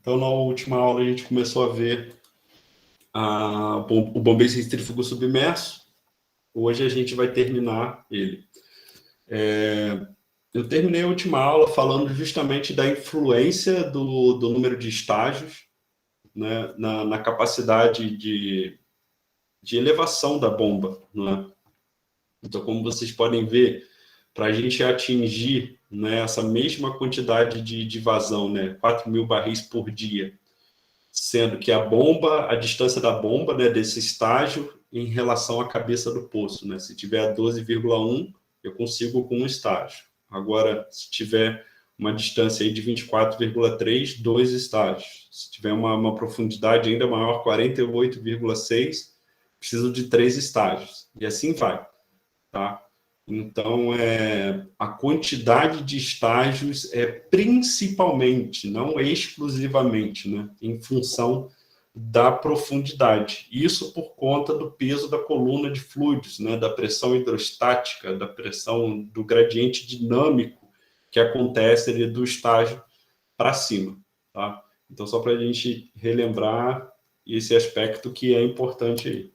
Então, na última aula, a gente começou a ver o bombeiro centrífugo submerso. Hoje a gente vai terminar ele. Eu terminei a última aula falando justamente da influência do número de estágios, né, na capacidade de elevação da bomba. Né? Então, como vocês podem ver, para a gente atingir, né, essa mesma quantidade de vazão, né, 4.000 barris por dia, sendo que a distância da bomba, né, desse estágio em relação à cabeça do poço, né? Se tiver 12,1, eu consigo com um estágio. Agora, se tiver uma distância aí de 24,3, 2 estágios. Se tiver uma profundidade ainda maior, 48,6, preciso de 3 estágios. E assim vai, tá? Então, a quantidade de estágios é principalmente, não exclusivamente, né, em função da profundidade. Isso por conta do peso da coluna de fluidos, né, da pressão hidrostática, da pressão do gradiente dinâmico que acontece ali do estágio para cima. Tá? Então, só para a gente relembrar esse aspecto que é importante aí.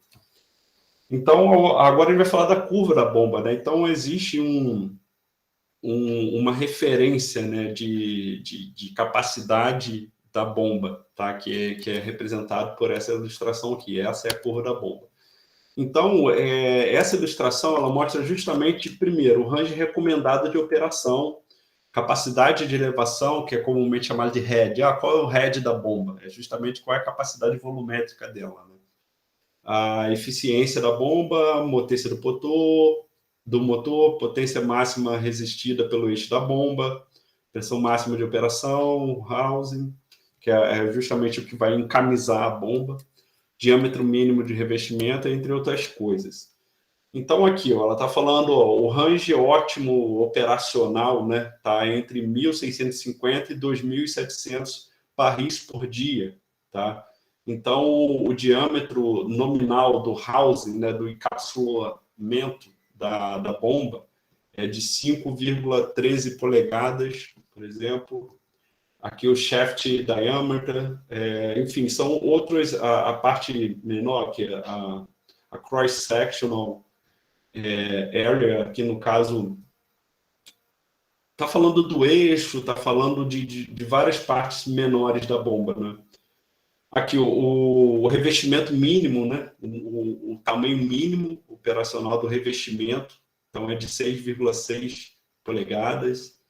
Então, agora a gente vai falar da curva da bomba, né? Então, existe uma referência, né, de capacidade da bomba, tá? Que é representado por essa ilustração aqui. Essa é a curva da bomba. Então, essa ilustração ela mostra justamente, primeiro, o range recomendado de operação, capacidade de elevação, que é comumente chamada de head. Qual é o head da bomba? É justamente qual é a capacidade volumétrica dela, né? A eficiência da bomba, potência do motor, potência máxima resistida pelo eixo da bomba, pressão máxima de operação, housing, que é justamente o que vai encamisar a bomba, diâmetro mínimo de revestimento, entre outras coisas. Então, aqui, ó, ela está falando, ó, o range ótimo operacional, né, tá entre 1.650 e 2.700 barris por dia, tá? Então, o diâmetro nominal do housing, né, do encapsulamento da bomba, é de 5,13 polegadas, por exemplo. Aqui o shaft diameter, enfim, são outros, a parte menor, que é a cross-sectional area, aqui no caso, está falando do eixo, está falando de várias partes menores da bomba, né? Aqui o revestimento mínimo, né? O tamanho mínimo operacional do revestimento, então é de 6,6 polegadas.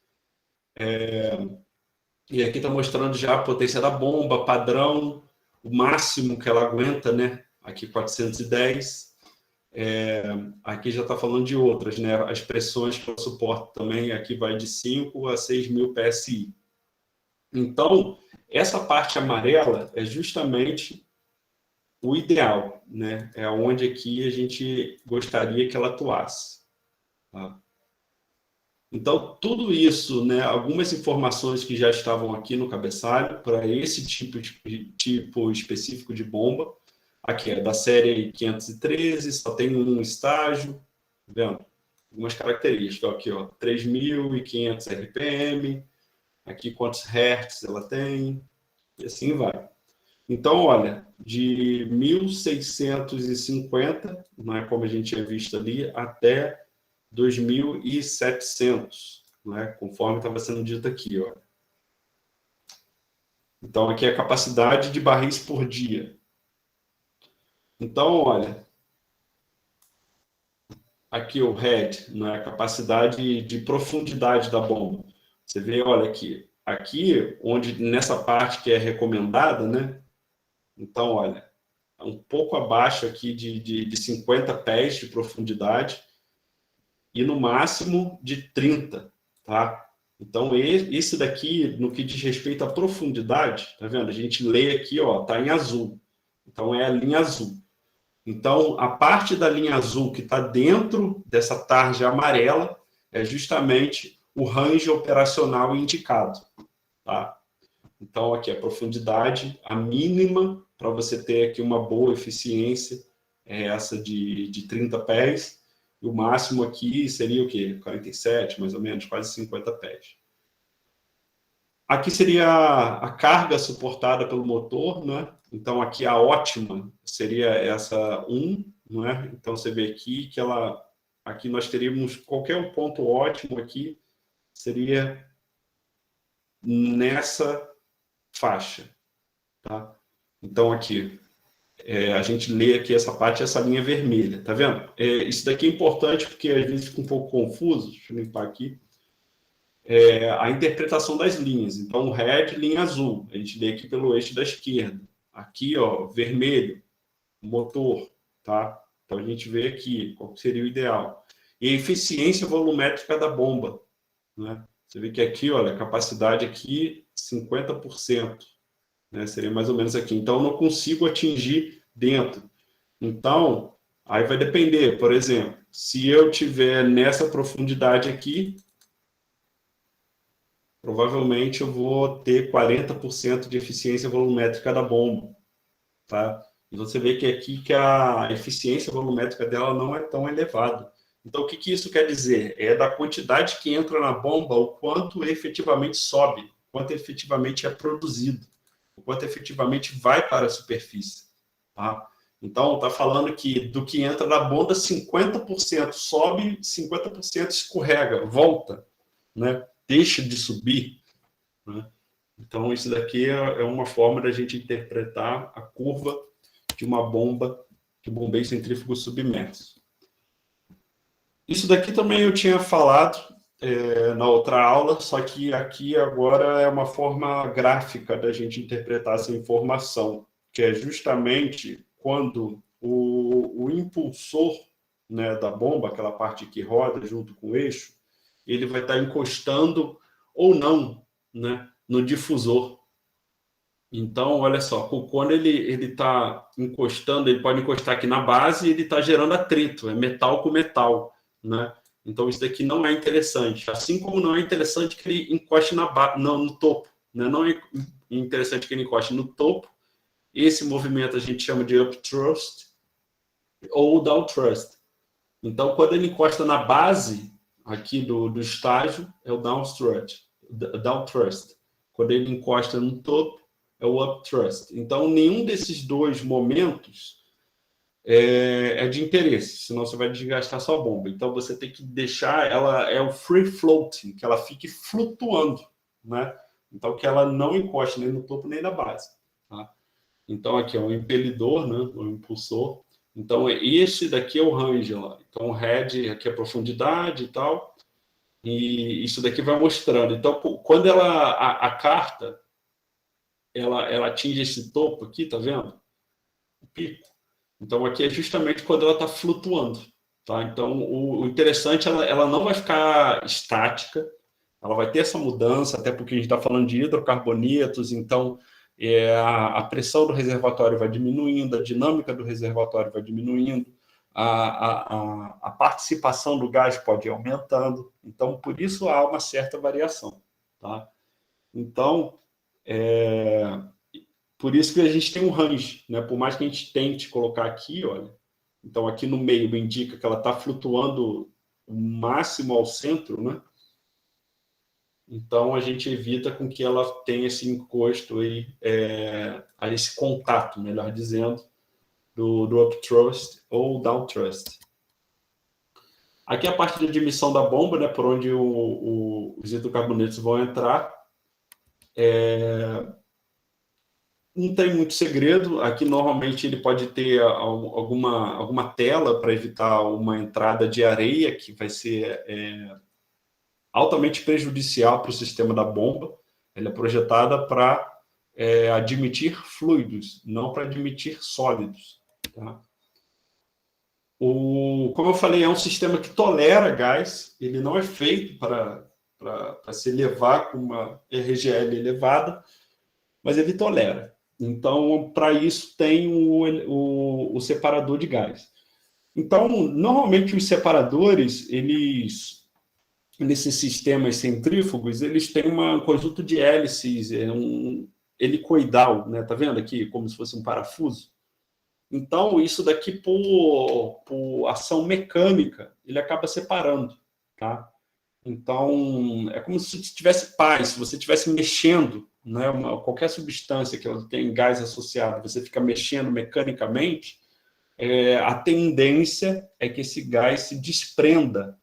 E aqui está mostrando já a potência da bomba, padrão, o máximo que ela aguenta, né? Aqui 410. Aqui já está falando de outras, né? As pressões que eu suporto também, aqui vai de 5 a 6.000 PSI. Então, essa parte amarela é justamente o ideal, né? É onde aqui a gente gostaria que ela atuasse. Tá? Então, tudo isso, né? Algumas informações que já estavam aqui no cabeçalho para esse tipo específico de bomba. Aqui é da série 513, só tem um estágio, tá vendo? Algumas características, aqui, ó, 3.500 RPM, aqui quantos hertz ela tem, e assim vai. Então, olha, de 1.650, não é como a gente tinha visto ali, até 2.700, né? Conforme estava sendo dito aqui, ó. Então, aqui é a capacidade de barris por dia. Então, olha, aqui o head, né, a capacidade de profundidade da bomba. Você vê, olha aqui onde nessa parte que é recomendada, né? Então, olha, um pouco abaixo aqui de 50 pés de profundidade e no máximo de 30, tá? Então, esse daqui, no que diz respeito à profundidade, tá vendo? A gente lê aqui, ó, tá em azul. Então, é a linha azul. Então, a parte da linha azul que está dentro dessa tarja amarela é justamente o range operacional indicado. Tá? Então, aqui a profundidade, a mínima para você ter aqui uma boa eficiência é essa de 30 pés. E o máximo aqui seria o quê? 47, mais ou menos, quase 50 pés. Aqui seria a carga suportada pelo motor, né? Então, aqui a ótima seria essa 1, não é? Então, você vê aqui que ela... Aqui nós teríamos qualquer um ponto ótimo aqui, seria nessa faixa, tá? Então, aqui, a gente lê aqui essa parte, essa linha vermelha, tá vendo? Isso daqui é importante porque às vezes fica um pouco confuso, deixa eu limpar aqui, a interpretação das linhas. Então, red, linha azul, a gente lê aqui pelo eixo da esquerda. Aqui, ó, vermelho, motor, tá? Então, a gente vê aqui qual seria o ideal. E a eficiência volumétrica da bomba, né? Você vê que aqui, olha, a capacidade aqui, 50%, né? Seria mais ou menos aqui. Então, eu não consigo atingir dentro. Então, aí vai depender. Por exemplo, se eu tiver nessa profundidade aqui, provavelmente eu vou ter 40% de eficiência volumétrica da bomba, tá? E você vê que aqui que a eficiência volumétrica dela não é tão elevada. Então, o que que isso quer dizer? É da quantidade que entra na bomba, o quanto efetivamente sobe, o quanto efetivamente é produzido, o quanto efetivamente vai para a superfície, tá? Então, está falando que do que entra na bomba, 50% sobe, 50% escorrega, volta, né? Deixa de subir, né? Então, isso daqui é uma forma da gente interpretar a curva de uma bomba de bombeio centrífugo submerso. Isso daqui também eu tinha falado na outra aula, só que aqui agora é uma forma gráfica da gente interpretar essa informação, que é justamente quando o impulsor, né, da bomba, aquela parte que roda junto com o eixo, ele vai estar encostando ou não, né, no difusor. Então, olha só, quando ele está encostando, ele pode encostar aqui na base e ele está gerando atrito, é metal com metal, né? Então, isso daqui não é interessante. Assim como não é interessante que ele encoste no topo, né? Não é interessante que ele encoste no topo. Esse movimento a gente chama de upthrust ou downthrust. Então, quando ele encosta na base aqui do estágio, é o downthrust. Quando ele encosta no topo, é o upthrust. Então, nenhum desses dois momentos é de interesse, senão você vai desgastar sua bomba. Então, você tem que deixar ela, é o free floating, que ela fique flutuando, né? Então, que ela não encoste nem no topo nem na base, tá? Então, aqui é um impelidor, né? Um impulsor. Então, esse daqui é o range lá. Então, o head aqui é a profundidade e tal. E isso daqui vai mostrando. Então, quando a carta ela atinge esse topo aqui, tá vendo? O pico. Então, aqui é justamente quando ela está flutuando, tá? Então, o interessante, ela não vai ficar estática, ela vai ter essa mudança, até porque a gente está falando de hidrocarbonetos, então a pressão do reservatório vai diminuindo, a dinâmica do reservatório vai diminuindo, a participação do gás pode ir aumentando, então, por isso há uma certa variação, tá? Então, por isso que a gente tem um range, né? Por mais que a gente tente colocar aqui, olha, então aqui no meio indica que ela está flutuando o máximo ao centro, né? Então a gente evita com que ela tenha esse encosto aí, esse contato, melhor dizendo, do upthrust ou downthrust. Aqui é a parte de admissão da bomba, né? Por onde os hidrocarbonetos vão entrar. Não tem muito segredo. Aqui, normalmente, ele pode ter alguma tela para evitar uma entrada de areia, que vai ser altamente prejudicial para o sistema da bomba. Ela é projetada para admitir fluidos, não para admitir sólidos, tá? Como eu falei, é um sistema que tolera gás, ele não é feito para se levar com uma RGL elevada, mas ele tolera. Então, para isso, tem o separador de gás. Então, normalmente, os separadores, nesses sistemas centrífugos, eles têm um conjunto de hélices, um helicoidal, né? Tá vendo aqui? Como se fosse um parafuso. Então, isso daqui, por ação mecânica, ele acaba separando, tá? Então, é como se tivesse paz, se você estivesse mexendo, né, qualquer substância que ela tem gás associado, você fica mexendo mecanicamente, a tendência é que esse gás se desprenda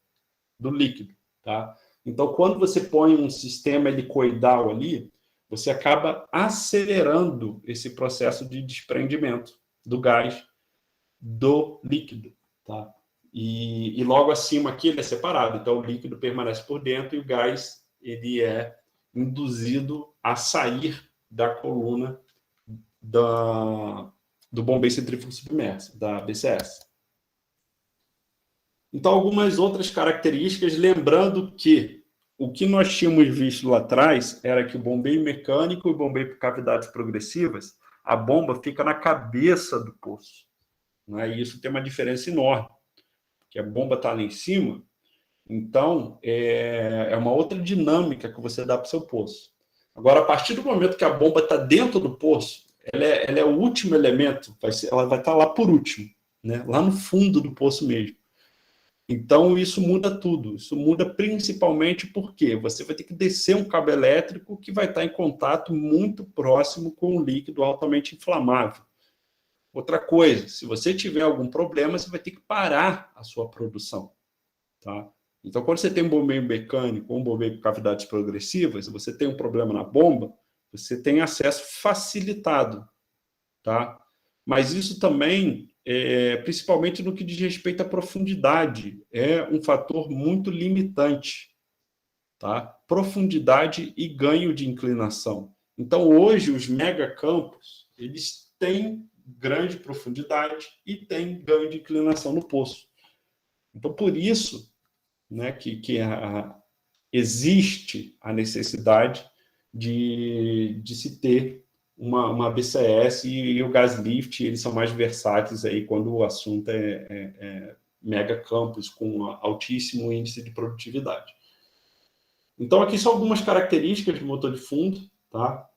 do líquido, tá? Então, quando você põe um sistema helicoidal ali, você acaba acelerando esse processo de desprendimento do gás do líquido, tá? E logo acima aqui ele é separado, então o líquido permanece por dentro e o gás ele é induzido a sair da coluna do bombeiro centrífugo submerso, da BCS. Então, algumas outras características, lembrando que o que nós tínhamos visto lá atrás era que o bombeio mecânico e o bombeio por cavidades progressivas, a bomba fica na cabeça do poço, né? E isso tem uma diferença enorme, porque a bomba está lá em cima, então é uma outra dinâmica que você dá para o seu poço. Agora, a partir do momento que a bomba está dentro do poço, ela é o último elemento, ela vai estar lá por último, né? Lá no fundo do poço mesmo. Então, isso muda tudo. Isso muda principalmente porque você vai ter que descer um cabo elétrico que vai estar em contato muito próximo com um líquido altamente inflamável. Outra coisa, se você tiver algum problema, você vai ter que parar a sua produção, tá? Então, quando você tem um bombeio mecânico ou um bombeio com cavidades progressivas, você tem um problema na bomba, você tem acesso facilitado, tá? Mas isso também, principalmente no que diz respeito à profundidade, é um fator muito limitante, tá? Profundidade e ganho de inclinação. Então, hoje, os megacampos, eles têm grande profundidade e têm ganho de inclinação no poço. Então, por isso, né, que existe a necessidade de se ter uma BCS e o gas lift, eles são mais versáteis aí quando o assunto é mega campos com altíssimo índice de produtividade. Então, aqui são algumas características do motor de fundo, tá?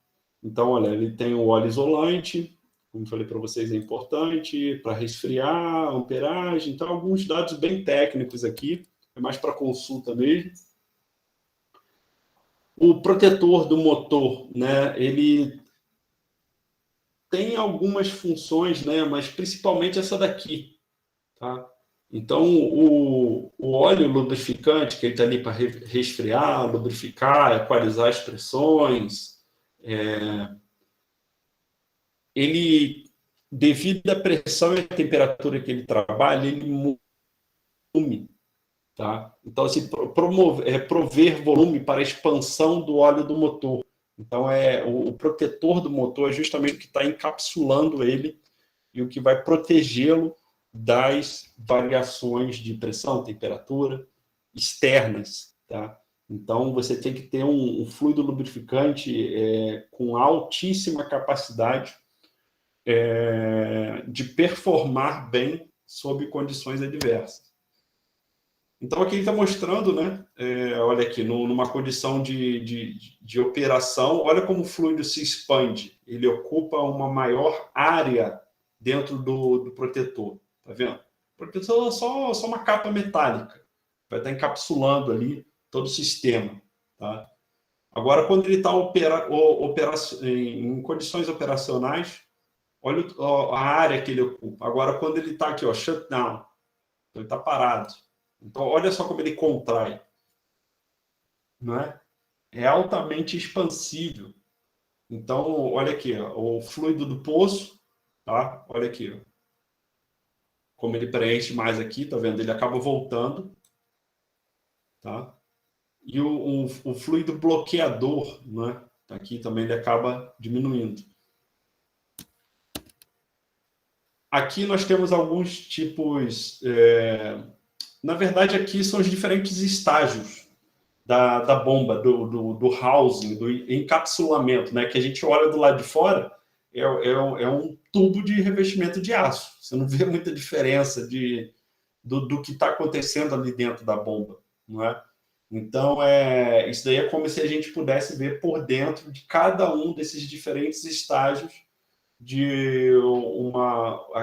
Então, olha, ele tem o óleo isolante, como falei para vocês, é importante para resfriar, amperagem, então alguns dados bem técnicos aqui, é mais para consulta mesmo. O protetor do motor, né, ele tem algumas funções, né, mas principalmente essa daqui, tá? Então, o óleo lubrificante, que ele está ali para resfriar, lubrificar, equalizar as pressões, ele, devido à pressão e à temperatura que ele trabalha, ele mume, tá? Então, assim, prover volume para a expansão do óleo do motor. Então, o protetor do motor é justamente o que está encapsulando ele e o que vai protegê-lo das variações de pressão, temperatura externas, tá? Então, você tem que ter um fluido lubrificante com altíssima capacidade de performar bem sob condições adversas. Então, aqui ele está mostrando, né? Olha aqui, numa condição de operação, olha como o fluido se expande. Ele ocupa uma maior área dentro do protetor. Tá vendo? O protetor é só uma capa metálica. Vai estar encapsulando ali todo o sistema. Tá? Agora, quando ele está em condições operacionais, olha a área que ele ocupa. Agora, quando ele está aqui, ó, shutdown, ele está parado. Então, olha só como ele contrai. Não é? É altamente expansível. Então, olha aqui, ó, o fluido do poço, tá? Olha aqui, ó, como ele preenche mais aqui, tá vendo? Ele acaba voltando, tá? E o fluido bloqueador, né? Aqui também ele acaba diminuindo. Aqui nós temos alguns tipos. Na verdade, aqui são os diferentes estágios da bomba, do housing, do encapsulamento, né? Que a gente olha do lado de fora, é um tubo de revestimento de aço. Você não vê muita diferença do que está acontecendo ali dentro da bomba, não é? Então, isso daí é como se a gente pudesse ver por dentro de cada um desses diferentes estágios de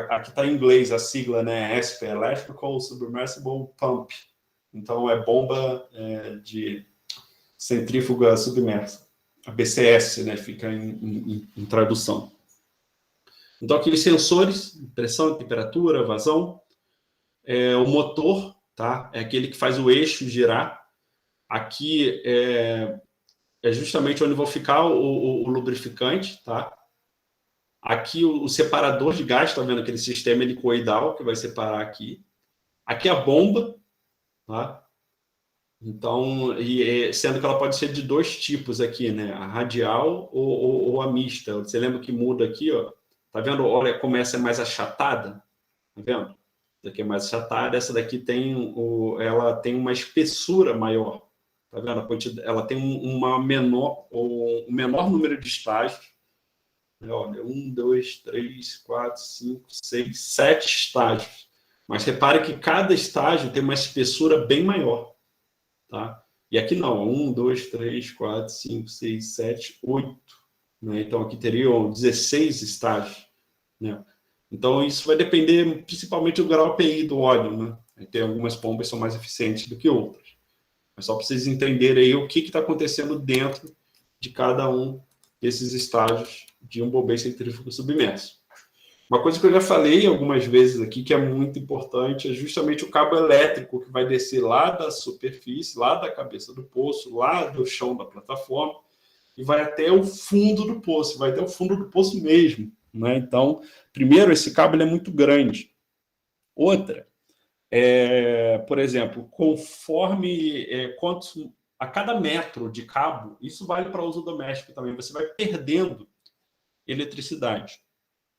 aqui está em inglês a sigla, né? ESP, Electrical Submersible Pump, Então, é bomba de centrífuga submersa. A BCS, né, fica em tradução. Então, aqueles sensores, pressão, temperatura, vazão. O motor, tá? É aquele que faz o eixo girar. Aqui é justamente onde vai ficar o lubrificante, tá? Aqui o separador de gás, tá vendo aquele sistema helicoidal que vai separar aqui. Aqui a bomba, tá? Então, sendo que ela pode ser de dois tipos aqui, né? A radial ou a mista. Você lembra que muda aqui, ó? Tá vendo? Olha como essa é mais achatada, tá vendo? Essa daqui é mais achatada, essa daqui ela tem uma espessura maior, tá vendo? Ela tem um menor número de estágios. Olha, 1, 2, 3, 4, 5, 6, 7 estágios. Mas repare que cada estágio tem uma espessura bem maior. Tá? E aqui não, 1, 2, 3, 4, 5, 6, 7, 8. Né? Então aqui teriam 16 estágios. Né? Então isso vai depender principalmente do grau PI do óleo. Né? Tem algumas bombas que são mais eficientes do que outras. Mas só para vocês entenderem aí o que está acontecendo dentro de cada um desses estágios de um bombê centrífugo submerso. Uma coisa que eu já falei algumas vezes aqui, que é muito importante, é justamente o cabo elétrico que vai descer lá da superfície, lá da cabeça do poço, lá do chão da plataforma, e vai até o fundo do poço, vai até o fundo do poço mesmo. Né? Então, primeiro, esse cabo ele é muito grande. Outra, por exemplo, conforme a cada metro de cabo, isso vale para uso doméstico também, você vai perdendo eletricidade.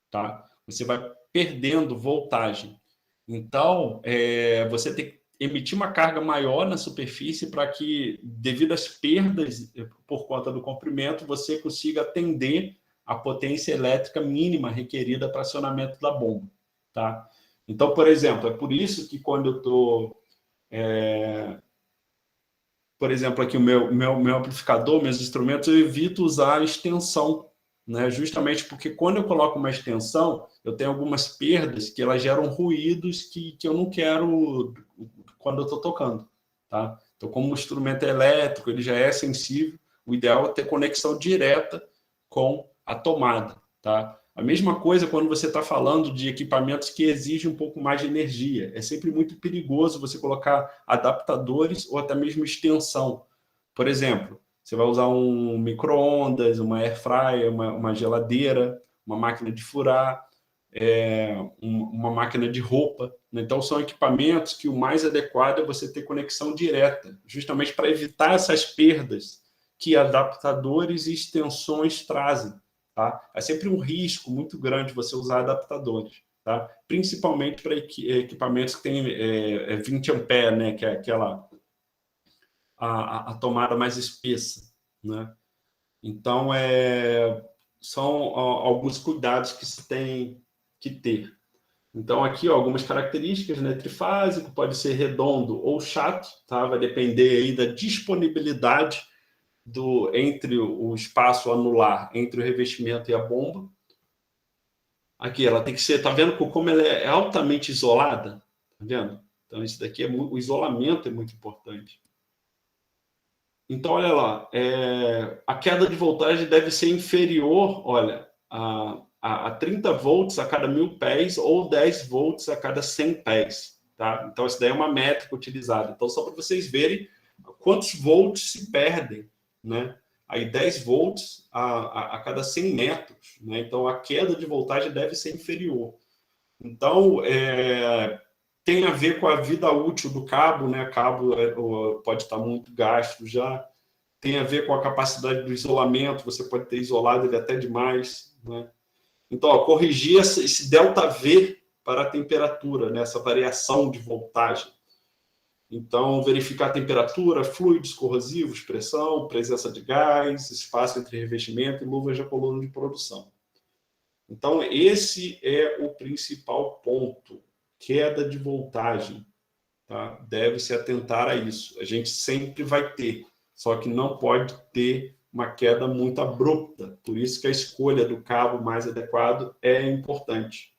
Tá? Você vai perdendo voltagem. Então, você tem que emitir uma carga maior na superfície para que, devido às perdas por conta do comprimento, você consiga atender a potência elétrica mínima requerida para acionamento da bomba. Tá? Então, por exemplo, é por isso que quando eu estou... por exemplo, aqui o meu amplificador, meus instrumentos, eu evito usar a extensão, né? Justamente porque quando eu coloco uma extensão, eu tenho algumas perdas que elas geram ruídos que eu não quero quando eu estou tocando. Tá? Então, como o instrumento é elétrico, ele já é sensível, o ideal é ter conexão direta com a tomada. Tá? A mesma coisa quando você está falando de equipamentos que exigem um pouco mais de energia. É sempre muito perigoso você colocar adaptadores ou até mesmo extensão. Por exemplo, você vai usar um micro-ondas, uma air fryer, uma geladeira, uma máquina de furar, uma máquina de roupa. Então, são equipamentos que o mais adequado é você ter conexão direta, justamente para evitar essas perdas que adaptadores e extensões trazem. Tá? É sempre um risco muito grande você usar adaptadores, tá? Principalmente para equipamentos que têm 20 amperes, né? Que é aquela a tomada mais espessa. Né? Então, são alguns cuidados que se tem que ter. Então, aqui, ó, algumas características, né? Trifásico, pode ser redondo ou chato, tá? Vai depender aí da disponibilidade entre o espaço anular, entre o revestimento e a bomba. Aqui, ela tem que ser, tá vendo como ela é altamente isolada? Tá vendo? Então, isso daqui o isolamento é muito importante. Então, olha lá, a queda de voltagem deve ser inferior, olha, a 30 volts a cada 1.000 pés ou 10 volts a cada 100 pés. Tá? Então, isso daí é uma métrica utilizada. Então, só para vocês verem quantos volts se perdem, né? Aí 10 volts a cada 100 metros. Né? Então, a queda de voltagem deve ser inferior. Então, tem a ver com a vida útil do cabo, né? O cabo pode estar muito gasto já. Tem a ver com a capacidade do isolamento, você pode ter isolado ele até demais. Né? Então, ó, corrigir esse ΔV para a temperatura, né? Essa variação de voltagem. Então, verificar a temperatura, fluidos corrosivos, pressão, presença de gás, espaço entre revestimento e luvas de coluna de produção. Então, esse é o principal ponto, queda de voltagem. Tá? Deve-se atentar a isso. A gente sempre vai ter, só que não pode ter uma queda muito abrupta. Por isso que a escolha do cabo mais adequado é importante.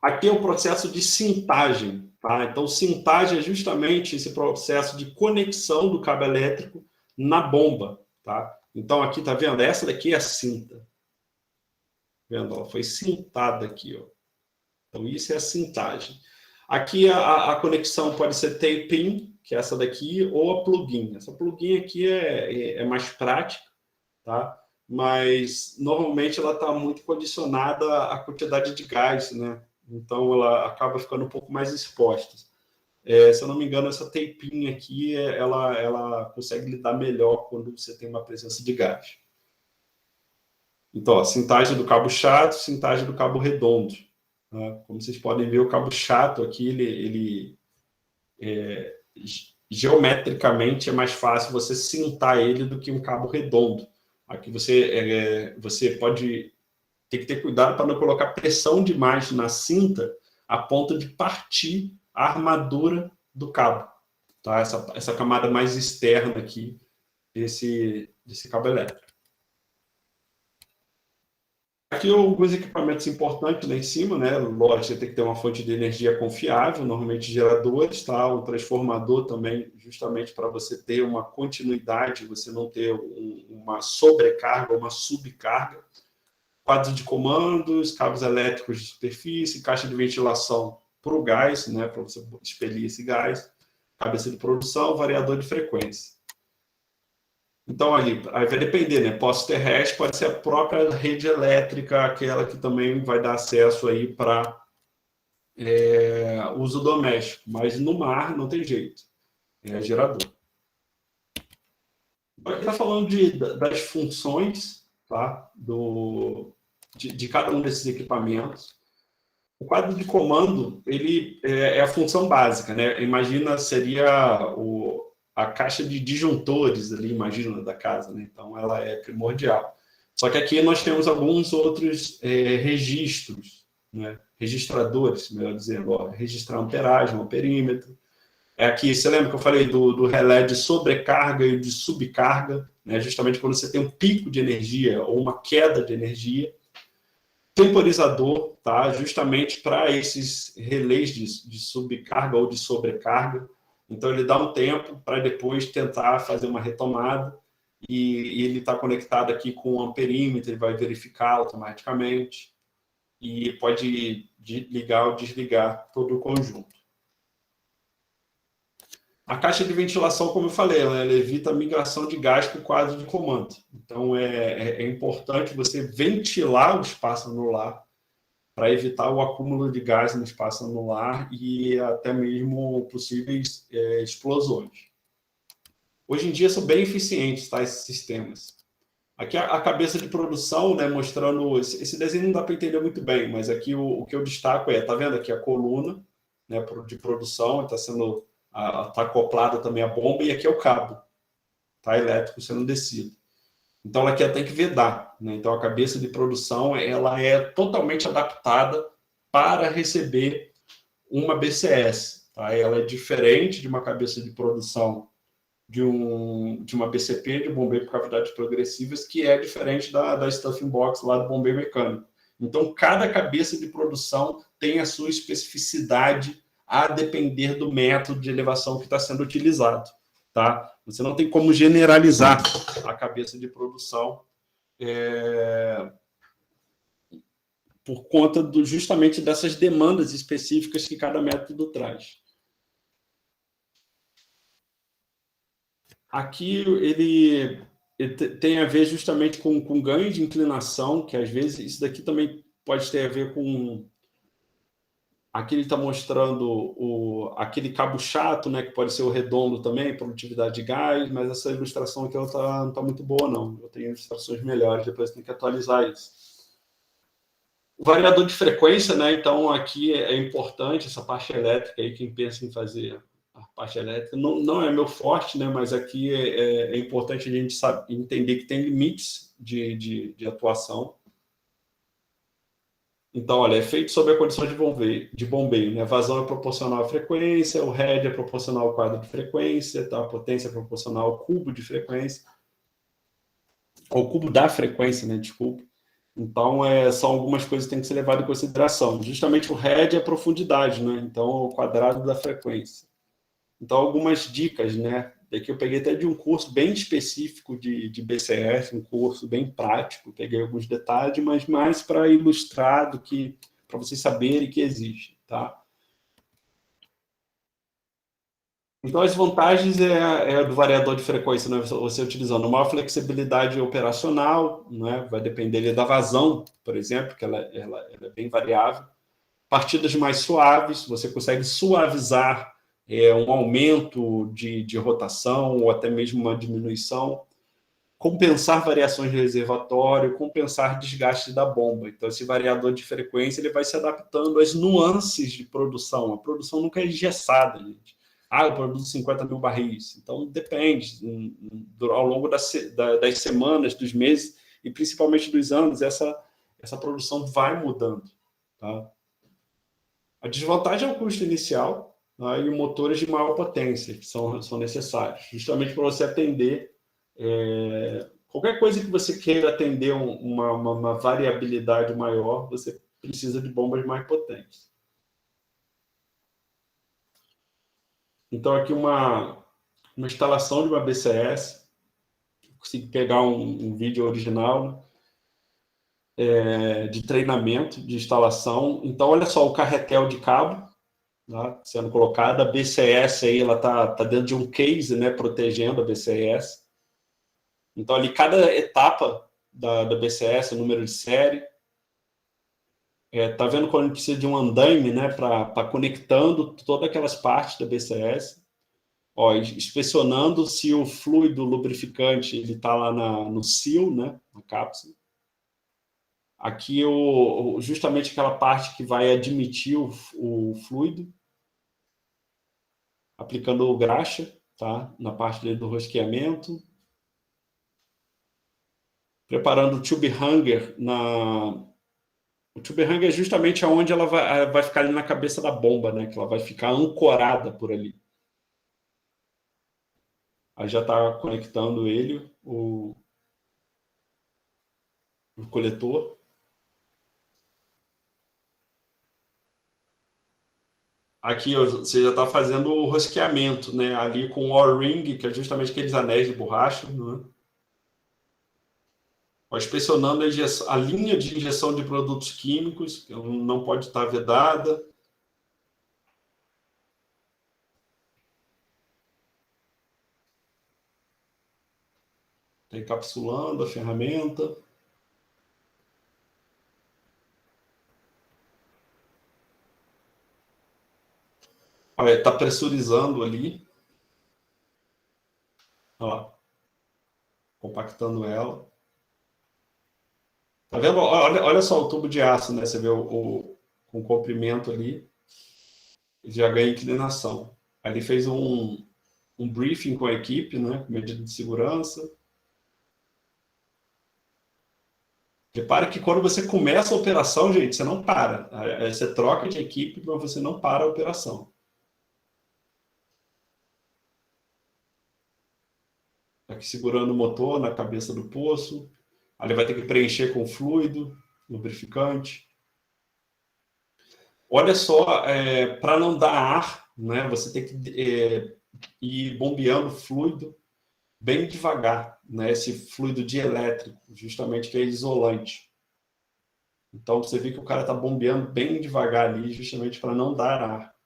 Aqui é o processo de cintagem. Tá? Então, sintagem é justamente esse processo de conexão do cabo elétrico na bomba. Tá? Então, aqui, tá vendo? Essa daqui é a cinta. Vendo? Ela foi cintada aqui. Ó. Então, isso é a cintagem. Aqui, a conexão pode ser tape-in, que é essa daqui, ou a plug-in. Essa plug-in aqui é mais prática, tá? Mas, normalmente, ela está muito condicionada à quantidade de gás, né? Então, ela acaba ficando um pouco mais exposta. Se eu não me engano, essa tape-in aqui, ela consegue lidar melhor quando você tem uma presença de gás. Então, ó, cintagem do cabo chato, cintagem do cabo redondo. Tá? Como vocês podem ver, o cabo chato aqui, geometricamente é mais fácil você cintar ele do que um cabo redondo. Aqui você pode ter que ter cuidado para não colocar pressão demais na cinta a ponto de partir a armadura do cabo. Tá? Essa camada mais externa aqui desse cabo elétrico. Aqui alguns equipamentos importantes lá em cima, né? Lógico, você tem que ter uma fonte de energia confiável, normalmente geradores, tá? Um transformador também, justamente para você ter uma continuidade, você não ter uma sobrecarga, uma subcarga. Quadro de comandos, cabos elétricos de superfície, caixa de ventilação para o gás, né? Para você expelir esse gás, cabeça de produção, variador de frequência. Então, aí vai depender, né? Poço terrestre pode ser a própria rede elétrica, aquela que também vai dar acesso aí para uso doméstico, mas no mar não tem jeito, é gerador. Agora está falando das funções, tá? De cada um desses equipamentos. O quadro de comando, ele é a função básica, né? Imagina, seria a caixa de disjuntores ali, imagina, da casa, né? Então, ela é primordial. Só que aqui nós temos alguns outros registros, né? Registradores, melhor dizendo, ó, registrar amperagem, amperímetro. Aqui, você lembra que eu falei do relé de sobrecarga e de subcarga, né? Justamente quando você tem um pico de energia ou uma queda de energia. Temporizador, tá? Justamente para esses relés de subcarga ou de sobrecarga. Então, ele dá um tempo para depois tentar fazer uma retomada e ele está conectado aqui com o amperímetro, ele vai verificar automaticamente e pode ligar ou desligar todo o conjunto. A caixa de ventilação, como eu falei, ela evita a migração de gás para o quadro de comando. Então, é importante você ventilar o espaço anular para evitar o acúmulo de gás no espaço anular e até mesmo possíveis explosões. Hoje em dia são bem eficientes, tá, esses sistemas. Aqui a cabeça de produção, né, mostrando... Esse desenho não dá para entender muito bem, mas aqui o que eu destaco tá vendo aqui a coluna, né, de produção, está sendo... Está acoplada também a bomba, e aqui é o cabo, tá, elétrico sendo descido. Então, ela aqui tem que vedar, né? Então, a cabeça de produção ela é totalmente adaptada para receber uma BCS. Tá? Ela é diferente de uma cabeça de produção de uma BCP, de bombeiro por cavidades progressivas, que é diferente da stuffing box lá do bombeiro mecânico. Então, cada cabeça de produção tem a sua especificidade a depender do método de elevação que está sendo utilizado. Tá? Você não tem como generalizar a cabeça de produção por conta justamente dessas demandas específicas que cada método traz. Aqui ele tem a ver justamente com ganho de inclinação, que às vezes isso daqui também pode ter a ver com... Aqui ele está mostrando aquele cabo chato, né, que pode ser o redondo também, produtividade de gás, mas essa ilustração aqui não está muito boa, não. Eu tenho ilustrações melhores, depois tem que atualizar isso. O variador de frequência, né, então aqui é importante essa parte elétrica, aí, quem pensa em fazer a parte elétrica, não é meu forte, né, mas aqui é importante a gente entender que tem limites de atuação. Então, olha, é feito sob a condição de bombeio, né? Vazão é proporcional à frequência, o head é proporcional ao quadro de frequência, tá? A potência é proporcional ao cubo de frequência, ao cubo da frequência, né? Desculpa. Então, são algumas coisas que têm que ser levadas em consideração. Justamente o head é a profundidade, né? Então, é o quadrado da frequência. Então, algumas dicas, né? Daqui eu peguei até de um curso bem específico de BCS, um curso bem prático. Peguei alguns detalhes, mas mais para ilustrar do que para vocês saberem que existe, tá? Então, as vantagens do variador de frequência, né? Você utilizando maior flexibilidade operacional, né? Vai depender ali da vazão, por exemplo, que ela é bem variável. Partidas mais suaves, você consegue suavizar um aumento de rotação ou até mesmo uma diminuição, compensar variações de reservatório, compensar desgaste da bomba. Então, esse variador de frequência ele vai se adaptando às nuances de produção. A produção nunca é engessada, gente. Eu produzo 50 mil barris. Então, depende. Ao longo das semanas, dos meses e principalmente dos anos, essa produção vai mudando. Tá? A desvantagem é o custo inicial, né, e motores de maior potência, que são necessários, justamente para você atender qualquer coisa que você queira atender uma variabilidade maior, você precisa de bombas mais potentes. Então, aqui uma instalação de uma BCS, consegui pegar um vídeo original de treinamento, de instalação. Então, olha só o carretel de cabo, tá, sendo colocada. A BCS aí, ela tá dentro de um case, né, protegendo a BCS. Então, ali, cada etapa da BCS, o número de série, tá vendo quando a gente precisa de um andaime, né, para conectando todas aquelas partes da BCS, ó, inspecionando se o fluido lubrificante ele está lá no seal, né, na cápsula. Aqui justamente aquela parte que vai admitir o fluido, aplicando o graxa, tá, na parte do rosqueamento, preparando o tube hanger o tube hanger é justamente aonde ela vai ficar ali na cabeça da bomba, né? Que ela vai ficar ancorada por ali. Aí já está conectando ele, o coletor. Aqui você já está fazendo o rosqueamento, né? Ali com o O-ring, que é justamente aqueles anéis de borracha, né? Inspecionando a linha de injeção de produtos químicos, que não pode estar vedada. Está encapsulando a ferramenta. Está pressurizando ali. Olha lá. Compactando ela. Tá vendo? Olha só o tubo de aço, né? Você vê com o comprimento ali, ele já ganha inclinação. Ali fez um briefing com a equipe, né? Com medida de segurança. Repare que quando você começa a operação, gente, você não para. Você troca de equipe, mas você não para a operação. Aqui segurando o motor na cabeça do poço. Ali vai ter que preencher com fluido, lubrificante. Olha só, para não dar ar, né? Você tem que ir bombeando fluido bem devagar, né? Esse fluido dielétrico, justamente que é isolante. Então você vê que o cara está bombeando bem devagar ali, justamente para não dar ar.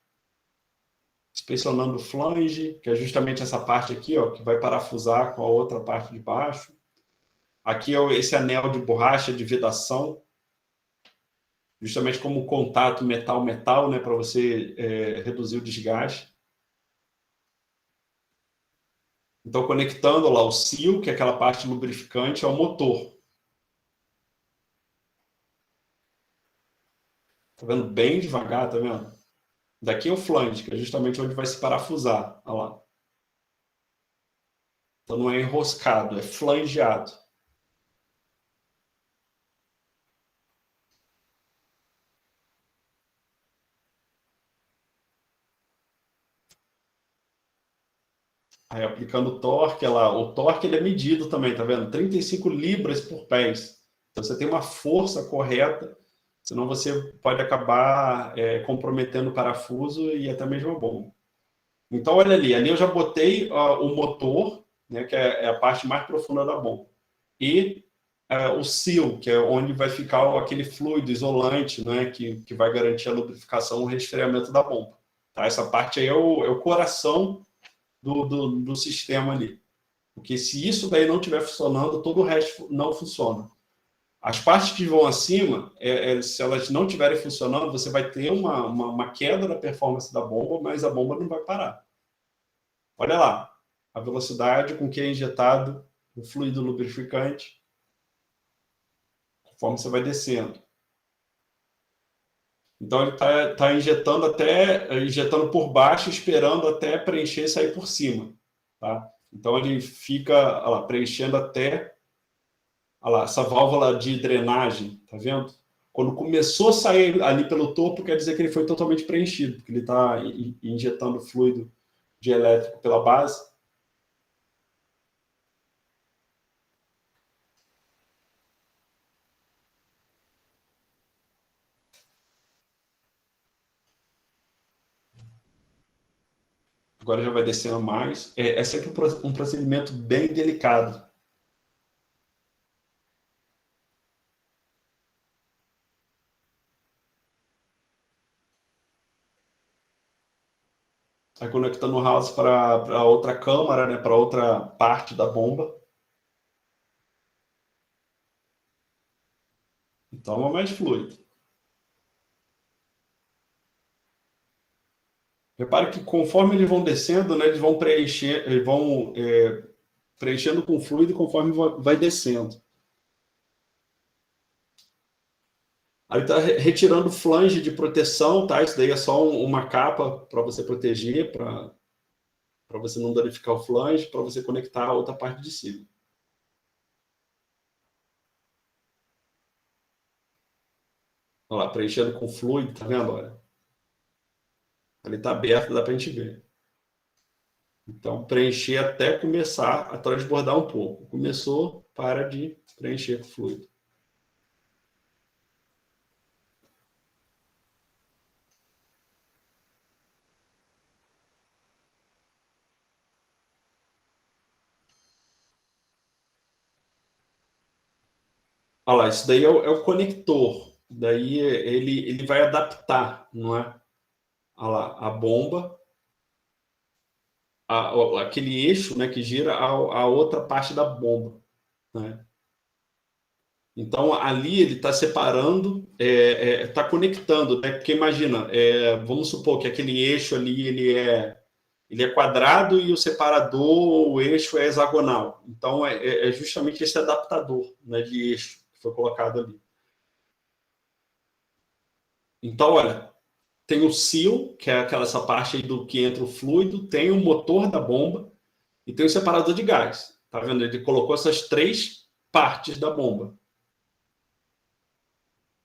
Inspecionando o flange, que é justamente essa parte aqui, ó, que vai parafusar com a outra parte de baixo. Aqui é esse anel de borracha de vedação, justamente como contato metal-metal, né, para você reduzir o desgaste. Então, conectando lá o seal, que é aquela parte lubrificante, ao motor. Tá vendo? Bem devagar, tá vendo? Daqui é o flange, que é justamente onde vai se parafusar. Olha lá. Então não é enroscado, é flangeado. Aí aplicando o torque, lá, o torque ele é medido também, tá vendo? 35 libras por pés. Então, você tem uma força correta, senão você pode acabar comprometendo o parafuso e até mesmo a bomba. Então, olha ali eu já botei o motor, né, que é a parte mais profunda da bomba, e o seal, que é onde vai ficar aquele fluido isolante, né, que vai garantir a lubrificação e o resfriamento da bomba. Tá? Essa parte aí é o coração do sistema ali. Porque se isso daí não estiver funcionando, todo o resto não funciona. As partes que vão acima, se elas não estiverem funcionando, você vai ter uma queda na performance da bomba, mas a bomba não vai parar. Olha lá, a velocidade com que é injetado o fluido lubrificante, conforme você vai descendo. Então ele está injetando por baixo, esperando até preencher e sair por cima. Tá? Então ele fica lá, preenchendo até lá, essa válvula de drenagem, tá vendo? Quando começou a sair ali pelo topo, quer dizer que ele foi totalmente preenchido, porque ele está injetando fluido de elétrico pela base. Agora já vai descendo mais. É sempre um procedimento bem delicado. Vai conectando o house para outra câmara, né, para outra parte da bomba. Então é mais fluido. Repare que conforme eles vão descendo, né, eles vão preenchendo com fluido conforme vai descendo. Aí está retirando flange de proteção, tá? Isso daí é só uma capa para você proteger, para você não danificar o flange, para você conectar a outra parte de cima. Olha lá, preenchendo com fluido, tá vendo? Olha. Ali está aberto, dá para a gente ver. Então, preencher até começar a transbordar um pouco. Começou, para de preencher com fluido. Olha lá, isso daí é o conector. Daí ele vai adaptar, não é? Olha lá, a bomba, aquele eixo, né, que gira a outra parte da bomba, né? Então ali ele está separando, está conectando, né? Porque imagina, vamos supor que aquele eixo ali ele é quadrado e o separador, o eixo é hexagonal. Então é justamente esse adaptador, né, de eixo que foi colocado ali. Então, olha, tem o seal, que é essa parte aí do que entra o fluido, tem o motor da bomba e tem o separador de gás. Tá vendo? Ele colocou essas três partes da bomba.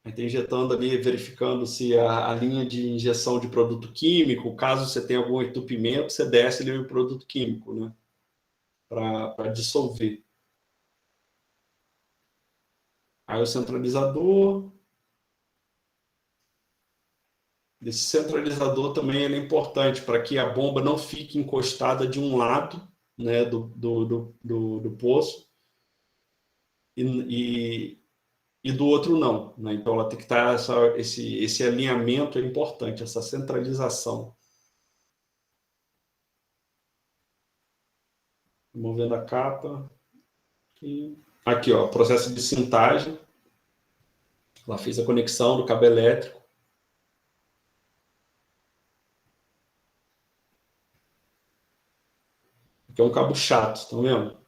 Aí está injetando ali, verificando se a linha de injeção de produto químico, caso você tenha algum entupimento, você desce ali o produto químico, né? Para dissolver. Aí o centralizador. Esse centralizador também é importante para que a bomba não fique encostada de um lado, né, do poço e, e do outro não, né? Então ela tem que estar esse alinhamento é importante, essa centralização. Movendo a capa. Aqui, ó, processo de sintagem. Ela fez a conexão do cabo elétrico. Aqui é um cabo chato, estão vendo?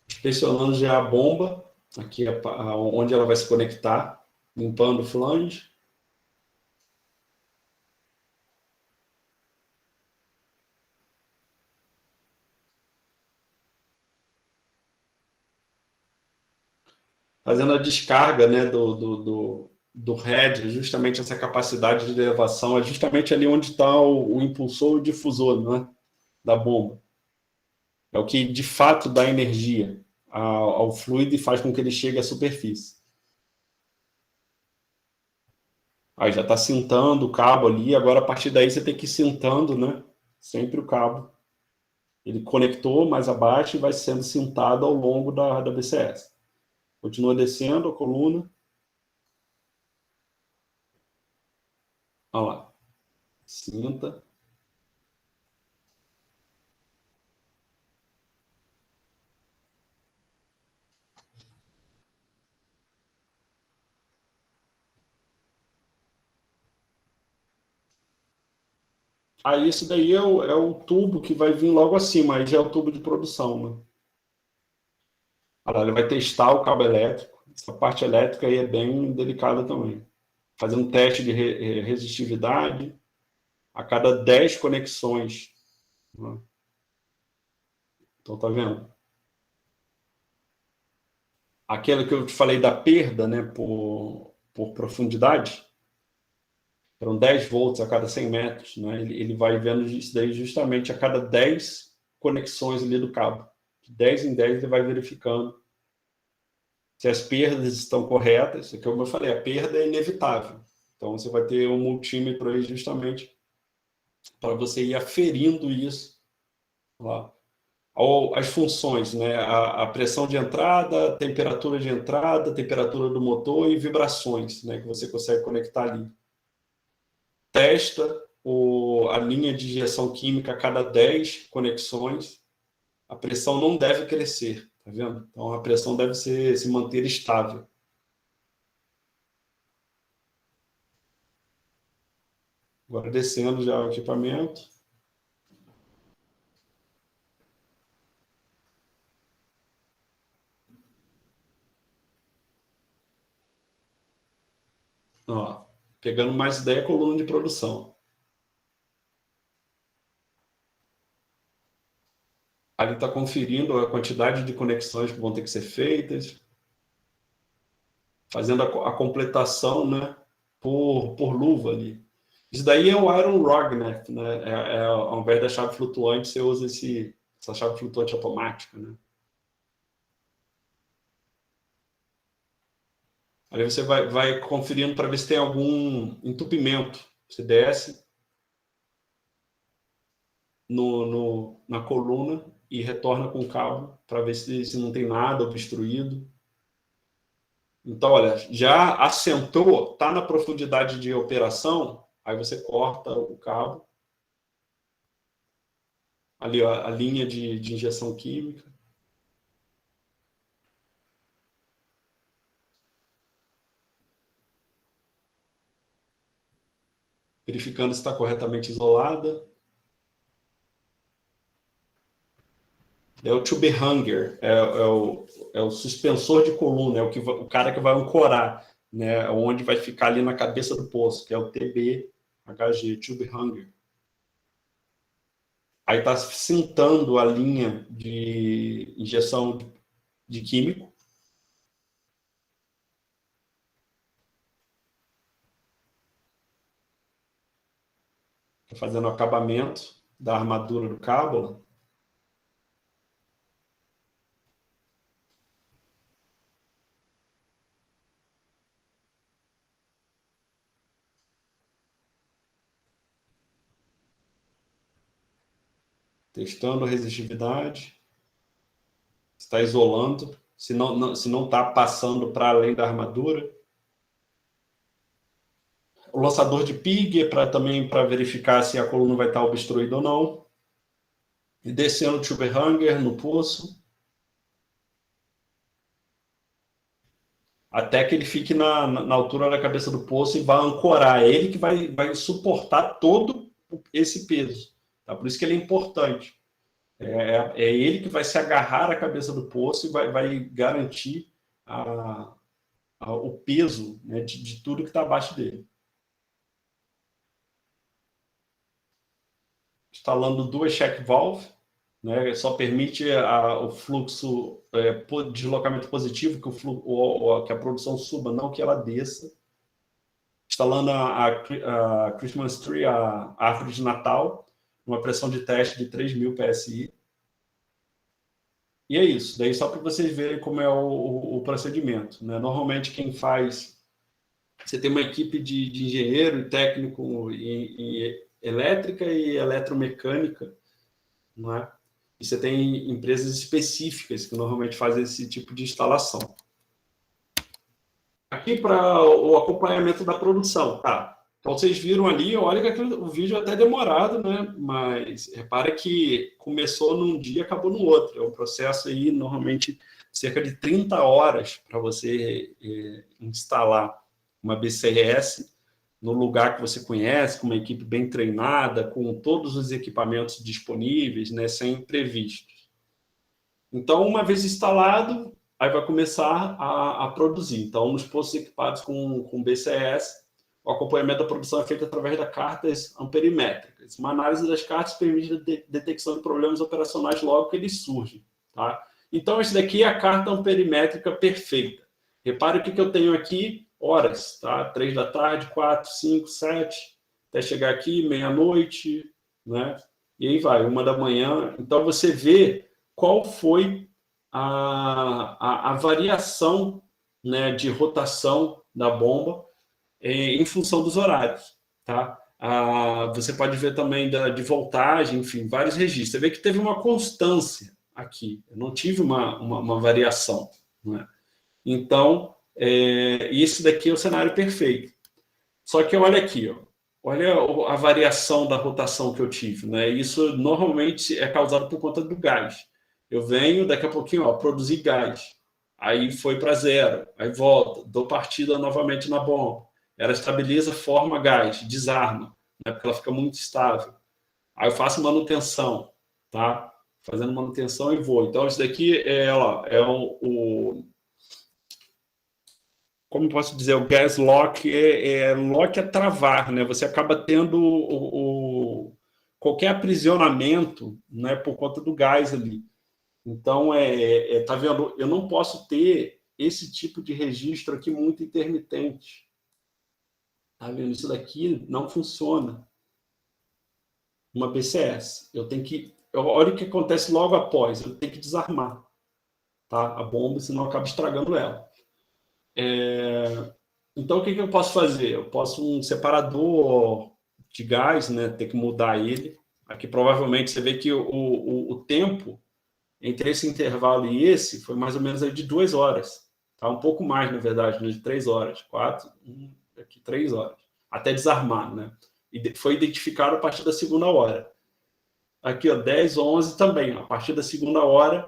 Inspecionando já a bomba, aqui onde ela vai se conectar, limpando o flange. Fazendo a descarga, né, do head, justamente essa capacidade de elevação, é justamente ali onde está o impulsor e o difusor, né, da bomba. É o que, de fato, dá energia ao fluido e faz com que ele chegue à superfície. Aí já está cintando o cabo ali, agora a partir daí você tem que ir cintando, né, sempre o cabo. Ele conectou mais abaixo e vai sendo cintado ao longo da BCS. Continua descendo a coluna. Olha lá. Cinta. Aí isso daí é o tubo que vai vir logo acima, aí já é o tubo de produção, né? Olha lá, ele vai testar o cabo elétrico. Essa parte elétrica aí é bem delicada também. Fazendo um teste de resistividade a cada 10 conexões, né? Então, tá vendo? Aquilo que eu te falei da perda, né, por profundidade, eram 10 volts a cada 100 metros, né? Ele vai vendo isso daí justamente a cada 10 conexões ali do cabo. De 10 em 10 ele vai verificando se as perdas estão corretas. É como eu falei, a perda é inevitável. Então você vai ter um multímetro aí justamente para você ir aferindo isso lá. Ou as funções, né? A pressão de entrada, temperatura do motor e vibrações, né? Que você consegue conectar ali. Testa a linha de injeção química a cada 10 conexões. A pressão não deve crescer, tá vendo? Então a pressão deve se manter estável. Agora descendo já o equipamento. Ó, pegando mais ideia, coluna de produção. Ali está conferindo a quantidade de conexões que vão ter que ser feitas, fazendo a completação, né, por luva ali. Isso daí é o Iron Rod, né? Ao invés da chave flutuante, você usa essa chave flutuante automática, né? Aí você vai conferindo para ver se tem algum entupimento. Você desce na coluna e retorna com o cabo para ver se não tem nada obstruído. Então, olha, já assentou, está na profundidade de operação, aí você corta o cabo, ali ó, a linha de injeção química, verificando se está corretamente isolada. É o tube hanger, é o suspensor de coluna, o cara que vai ancorar, né, onde vai ficar ali na cabeça do poço, que é o TBHG, tube hanger. Aí está cintando a linha de injeção de químico. Tá fazendo o acabamento da armadura do cabo. Testando a resistividade. Está isolando. Se não está passando para além da armadura. O lançador de PIG é também para verificar se a coluna vai estar obstruída ou não. E descendo o tube hanger no poço. Até que ele fique na altura da cabeça do poço e vai ancorar. É ele que vai suportar todo esse peso. Tá? Por isso que ele é importante. É ele que vai se agarrar à cabeça do poço e vai garantir o peso, né, de tudo que está abaixo dele. Instalando duas check valve, né, só permite o fluxo, deslocamento positivo, que a produção suba, não que ela desça. instalando a Christmas Tree, a árvore de Natal, uma pressão de teste de 3.000 PSI. E é isso. Daí só para vocês verem como é o procedimento, né? Normalmente quem faz... Você tem uma equipe de engenheiro e técnico em elétrica e eletromecânica, não é? E você tem empresas específicas que normalmente fazem esse tipo de instalação. Aqui para o acompanhamento da produção, tá? Então vocês viram ali, olha que o vídeo é até demorado, né? Mas repara que começou num dia e acabou no outro. É um processo aí, normalmente, cerca de 30 horas para você instalar uma BCS no lugar que você conhece, com uma equipe bem treinada, com todos os equipamentos disponíveis, né? Sem imprevistos. Então, uma vez instalado, aí vai começar a produzir. Então, nos postos equipados com BCS, o acompanhamento da produção é feito através das cartas amperimétricas. Uma análise das cartas permite a detecção de problemas operacionais logo que eles surgem. Tá? Então, esse daqui é a carta amperimétrica perfeita. Repare o que eu tenho aqui, horas. Tá? 3 da tarde, 4, 5, 7, até chegar aqui, meia-noite, né? E aí vai, 1 da manhã. Então, você vê qual foi a variação, né, de rotação da bomba em função dos horários. Tá? Você pode ver também de voltagem, enfim, vários registros. Você vê que teve uma constância aqui, eu não tive uma variação. Né? Então, esse daqui é o cenário perfeito. Só que olha aqui, ó. Olha a variação da rotação que eu tive. Né? Isso normalmente é causado por conta do gás. Eu venho, daqui a pouquinho, ó, produzir gás. Aí foi para zero. Aí volta, dou partida novamente na bomba. Ela estabiliza, forma gás, desarma, né? Porque ela fica muito estável. Aí eu faço manutenção, tá? Fazendo manutenção e vou. Então, isso daqui como posso dizer, o gas lock lock é travar, né? Você acaba tendo qualquer aprisionamento, né, por conta do gás ali. Então, tá vendo? Eu não posso ter esse tipo de registro aqui muito intermitente. Tá vendo? Isso daqui não funciona. Uma BCS. Eu tenho que... Olha o que acontece logo após. Eu tenho que desarmar, tá? A bomba, senão eu acabo estragando ela. Então, o que eu posso fazer? Eu posso um separador de gás, né? Ter que mudar ele. Aqui, provavelmente, você vê que o tempo entre esse intervalo e esse foi mais ou menos aí de 2 horas. Tá? Um pouco mais, na verdade, né? De 3 horas. 4, aqui 3 horas. Até desarmar, né? E foi identificado a partir da segunda hora. Aqui, ó, 10, 11 também. A partir da segunda hora,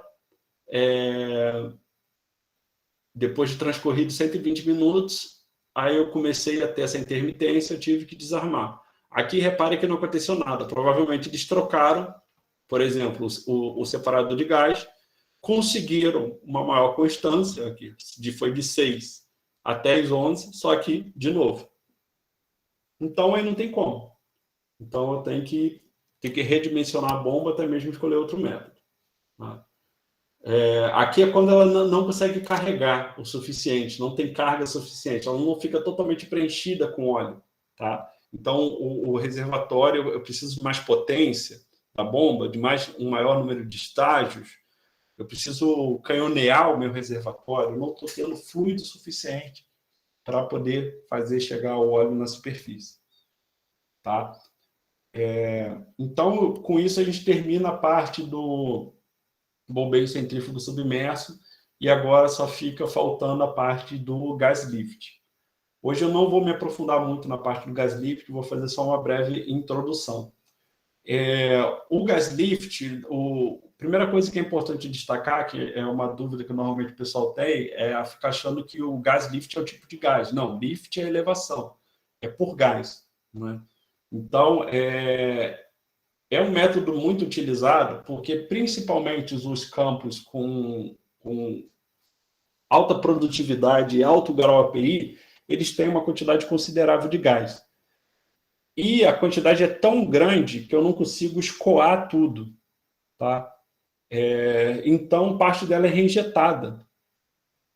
depois de transcorrido 120 minutos, aí eu comecei a ter essa intermitência, eu tive que desarmar. Aqui, repare que não aconteceu nada. Provavelmente eles trocaram, por exemplo, o separador de gás, conseguiram uma maior constância, aqui, foi de 6 até as 11, só que, de novo. Então, aí não tem como. Então, eu tenho que redimensionar a bomba, até mesmo escolher outro método. Tá? Aqui é quando ela não consegue carregar o suficiente, não tem carga suficiente, ela não fica totalmente preenchida com óleo. Tá? Então, o reservatório, eu preciso de mais potência da bomba, de um maior número de estágios, eu preciso canhonear o meu reservatório, eu não estou tendo fluido suficiente para poder fazer chegar o óleo na superfície. Tá? Então, com isso, a gente termina a parte do bombeio centrífugo submerso e agora só fica faltando a parte do gas lift. Hoje eu não vou me aprofundar muito na parte do gas lift, vou fazer só uma breve introdução. O gas lift, a primeira coisa que é importante destacar, que é uma dúvida que normalmente o pessoal tem, é ficar achando que o gas lift é o tipo de gás. Não, lift é elevação, é por gás. Né? Então, é um método muito utilizado porque, principalmente, os campos com alta produtividade e alto grau API, eles têm uma quantidade considerável de gás. E a quantidade é tão grande que eu não consigo escoar tudo. Tá? Então, parte dela é reinjetada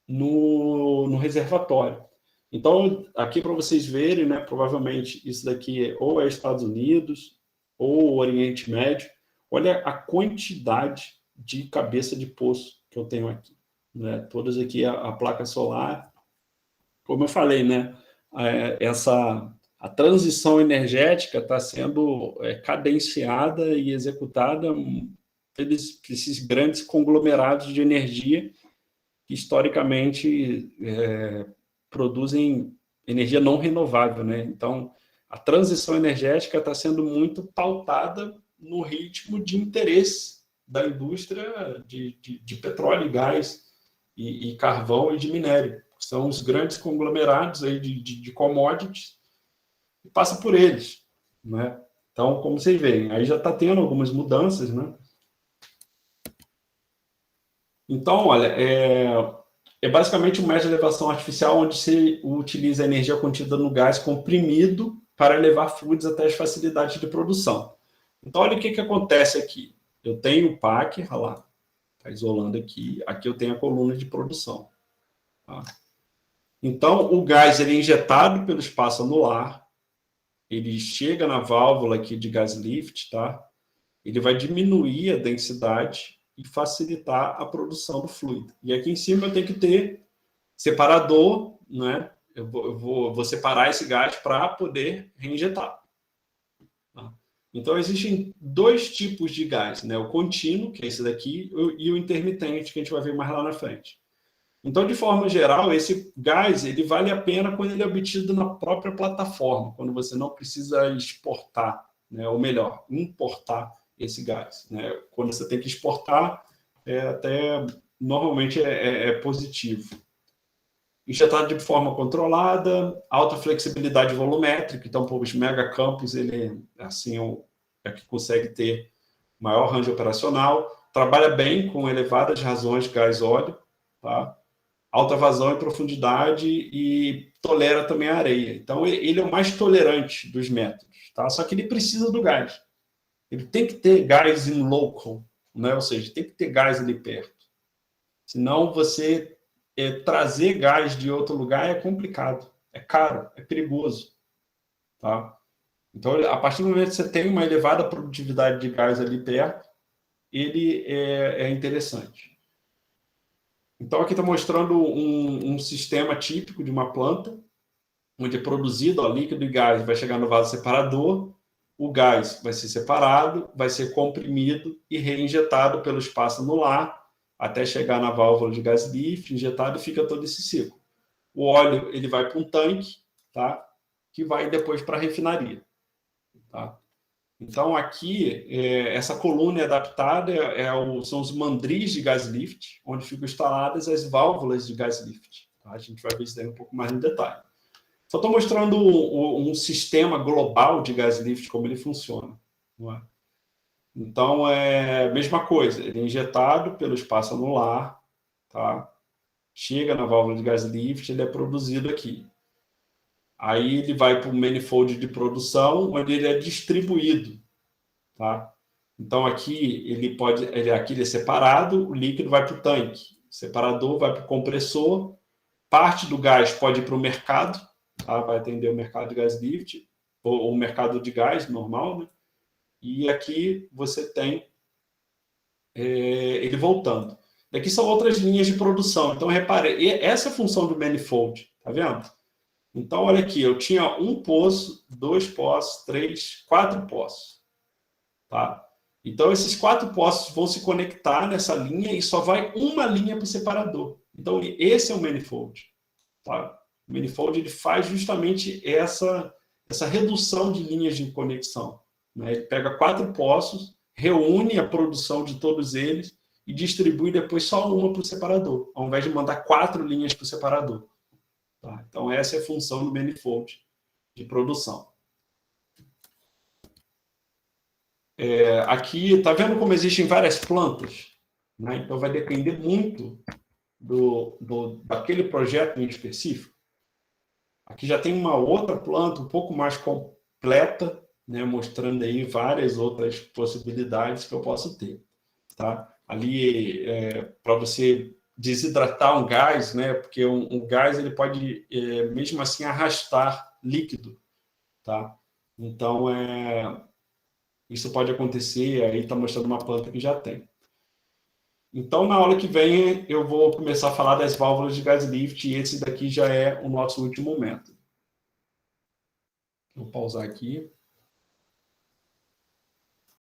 no reservatório. Então, aqui para vocês verem, né, provavelmente isso daqui ou é Estados Unidos ou Oriente Médio. Olha a quantidade de cabeça de poço que eu tenho aqui, né? Todas aqui a placa solar. Como eu falei, né, a transição energética está sendo cadenciada e executada pelos esses grandes conglomerados de energia que historicamente produzem energia não renovável, né? Então, a transição energética está sendo muito pautada no ritmo de interesse da indústria de petróleo, gás e carvão e de minério. São os grandes conglomerados aí de commodities e passa por eles, né? Então, como vocês veem, aí já está tendo algumas mudanças, né? Então, olha, é basicamente um método de elevação artificial onde se utiliza a energia contida no gás comprimido para elevar fluidos até as facilidades de produção. Então, olha o que acontece aqui. Eu tenho o PAC, olha lá, está isolando aqui. Aqui eu tenho a coluna de produção. Tá? Então, o gás ele é injetado pelo espaço anular, ele chega na válvula aqui de gas lift, tá? Ele vai diminuir a densidade e facilitar a produção do fluido. E aqui em cima eu tenho que ter separador, né? Eu vou separar esse gás para poder reinjetar. Tá? Então, existem dois tipos de gás, né? O contínuo, que é esse daqui, e o intermitente, que a gente vai ver mais lá na frente. Então, de forma geral, esse gás ele vale a pena quando ele é obtido na própria plataforma, quando você não precisa exportar, né? Ou melhor, importar esse gás. Né? Quando você tem que exportar, até normalmente é positivo. Injetado de forma controlada, alta flexibilidade volumétrica, então, para os megacampos, ele assim, é que consegue ter maior range operacional, trabalha bem com elevadas razões de gás óleo, tá? Alta vazão e profundidade e tolera também a areia. Então, ele é o mais tolerante dos métodos, tá? Só que ele precisa do gás. Ele tem que ter gás in local, né? Ou seja, tem que ter gás ali perto. Senão, você trazer gás de outro lugar é complicado, é caro, é perigoso, tá? Então, a partir do momento que você tem uma elevada produtividade de gás ali perto, ele é interessante. Então, aqui está mostrando um sistema típico de uma planta, onde é produzido ó, líquido e gás, vai chegar no vaso separador, o gás vai ser separado, vai ser comprimido e reinjetado pelo espaço anular, até chegar na válvula de gás lift, injetado, e fica todo esse ciclo. O óleo ele vai para um tanque, tá? Que vai depois para a refinaria. Tá? Então, aqui, essa coluna é adaptada, são os mandris de gas lift, onde ficam instaladas as válvulas de gas lift. Tá? A gente vai ver isso daí um pouco mais no detalhe. Só estou mostrando um sistema global de gas lift, como ele funciona. Não é? Então, é a mesma coisa, ele é injetado pelo espaço anular, tá? Chega na válvula de gas lift, ele é produzido aqui. Aí ele vai para o manifold de produção, onde ele é distribuído. Tá? Então, aqui aqui ele é separado, o líquido vai para o tanque. O separador vai para o compressor, parte do gás pode ir para o mercado, tá? Vai atender o mercado de gás lift, ou o mercado de gás normal, né? E aqui você tem ele voltando. Daqui são outras linhas de produção. Então, repare, essa é a função do manifold, tá vendo? Então, olha aqui, eu tinha um poço, 2 poços, 3, 4 poços. Tá? Então, esses 4 poços vão se conectar nessa linha e só vai uma linha para o separador. Então, esse é o manifold. Tá? O manifold ele faz justamente essa redução de linhas de conexão. Né? Ele pega 4 poços, reúne a produção de todos eles e distribui depois só uma para o separador, ao invés de mandar 4 linhas para o separador. Tá? Então, essa é a função do manifold de produção. Aqui, está vendo como existem várias plantas? Né? Então, vai depender muito daquele projeto em específico. Aqui já tem uma outra planta um pouco mais completa, né? Mostrando aí várias outras possibilidades que eu posso ter. Tá? Ali, para você desidratar um gás, né? Porque um gás ele pode, mesmo assim, arrastar líquido, tá? Então, isso pode acontecer, aí está mostrando uma planta que já tem. Então, na aula que vem, eu vou começar a falar das válvulas de gas lift, e esse daqui já é o nosso último método. Vou pausar aqui.